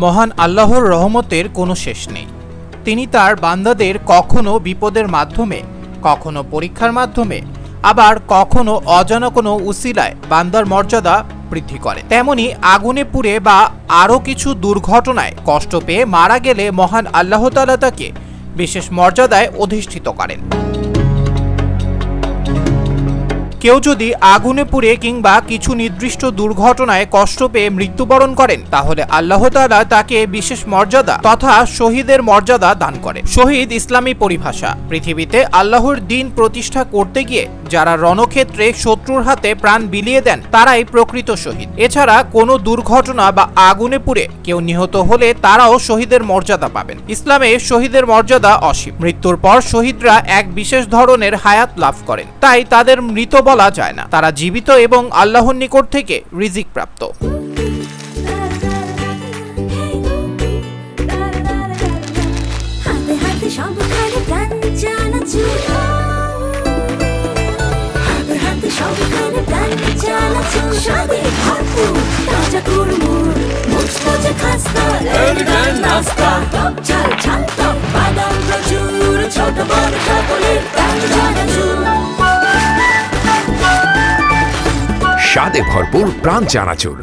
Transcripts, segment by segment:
মহান আল্লাহর রহমতের কোনো শেষ নেই। তিনি তার বান্দাদের কখনো বিপদের মাধ্যমে, কখনো পরীক্ষার মাধ্যমে, আবার কখনো অজানা কোনো উসিলায় বান্দার মর্যাদা বৃদ্ধি করে। তেমনি আগুনে পুড়ে বা আরও কিছু দুর্ঘটনায় কষ্ট পেয়ে মারা গেলে মহান আল্লাহ তাআলা তাকে বিশেষ মর্যাদায় অধিষ্ঠিত করেন। কেউ যদি আগুনে পুড়ে কিংবা কিছু নির্দিষ্ট দুর্ঘটনায় কষ্ট পেয়ে মৃত্যুবরণ করেন, তাহলে আল্লাহ তাআলা তাকে বিশেষ মর্যাদা তথা শহীদের মর্যাদা দান করে। শহীদ ইসলামী পরিভাষা। পৃথিবীতে আল্লাহর দ্বীন প্রতিষ্ঠা করতে গিয়ে যারা রণক্ষেত্রে শত্রুর হাতে প্রাণ বিলিয়ে দেন, তারাই প্রকৃত শহীদ। এছাড়া কোনো দুর্ঘটনা বা আগুনে পুড়ে কেউ নিহত হলে তারাও শহীদের মর্যাদা পাবেন। ইসলামে শহীদের মর্যাদা অসীম। মৃত্যুর পর শহীদরা এক বিশেষ ধরনের হায়াত লাভ করেন, তাই তাদের মৃত বলা যায় না। তারা জীবিত এবং আল্লাহর নিকট থেকে রিজিক প্রাপ্ত। স্বাদে ভরপুর প্রাণ চানাচুর।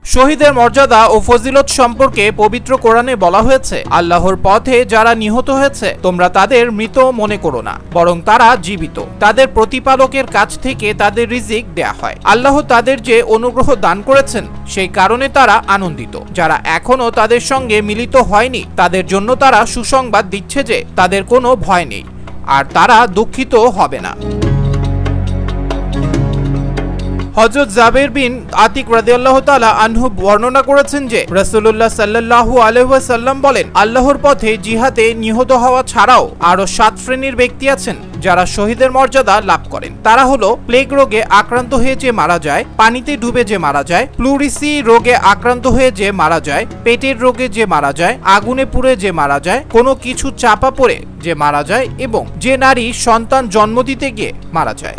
শহীদের মর্যাদা ও ফজিলত সম্পর্কে পবিত্র কোরআনে বলা হয়েছে, আল্লাহর পথে যারা নিহত হয়েছে তোমরা তাদের মৃত মনে করো না, বরং তারা জীবিত। তাদের প্রতিপালকের কাছ থেকে তাদের রিজিক দেয়া হয়। আল্লাহ তাদের যে অনুগ্রহ দান করেছেন সেই কারণে তারা আনন্দিত। যারা এখনো তাদের সঙ্গে মিলিত হয়নি তাদের জন্য তারা সুসংবাদ দিচ্ছে যে তাদের কোনো ভয় নেই আর তারা দুঃখিত হবে না। হযরত জাবের বিন আতিক রাদিয়াল্লাহু তাআলা আনহু বর্ণনা করেছেন যে রাসূলুল্লাহ সাল্লাল্লাহু আলাইহি ওয়াসাল্লাম বলেন, আল্লাহর পথে জিহাদে নিহত হওয়া ছাড়াও আরো 7 শ্রেণীর ব্যক্তি আছেন যারা শহীদের মর্যাদা লাভ করেন। তারা হলো প্লেগ রোগে আক্রান্ত হয়ে যে মারা যায়, পানিতে ডুবে যে মারা যায়, প্লুরিসি রোগে আক্রান্ত হয়ে যে মারা যায়, পেটের রোগে যে মারা যায়, আগুনে পুড়ে যে মারা যায়, কোনো কিছু চাপা পড়ে যে মারা যায় এবং যে নারী সন্তান জন্ম দিতে গিয়ে মারা যায়।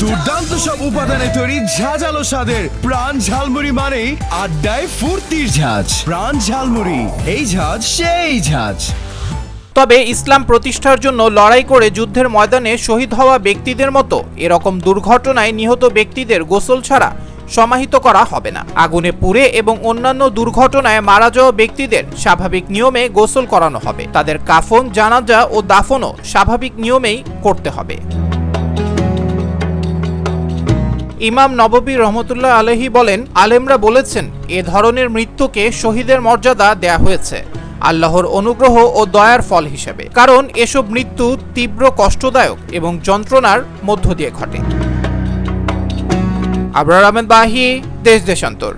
দুর্দান্ত সব উপাদানে তৈরি ঝাঁঝালো স্বাদের প্রাণ ঝালমুড়ি মানেই আড্ডায় ফুর্তির ঝাঁজ। প্রাণ ঝালমুড়ি, এই ঝাঁজ সেই ঝাঁজ। তবে ইসলাম প্রতিষ্ঠার জন্য লড়াই করে যুদ্ধের ময়দানে শহীদ হওয়া ব্যক্তিদের মতো এরকম দুর্ঘটনায় নিহত ব্যক্তিদের গোসল ছাড়া সমাহিত করা হবে না। আগুনে পুড়ে এবং অন্যান্য দুর্ঘটনায় মারা যাওয়া ব্যক্তিদের স্বাভাবিক নিয়মে গোসল করানো হবে। তাদের কাফন, জানাজা ও দাফনও স্বাভাবিক নিয়মেই করতে হবে। ইমাম নববী রহমতুল্লাহ আলাইহি বলেন, আলেমরা বলেছেন এ ধরনের মৃত্যুকে শহীদের মর্যাদা দেয়া হয়েছে আল্লাহর অনুগ্রহ ও দয়ার ফল হিসেবে, কারণ এসব মৃত্যু তীব্র কষ্টদায়ক এবং যন্ত্রণার মধ্য দিয়ে ঘটে। আবরার আহমেদ বাহি, দেশ দেশান্তর।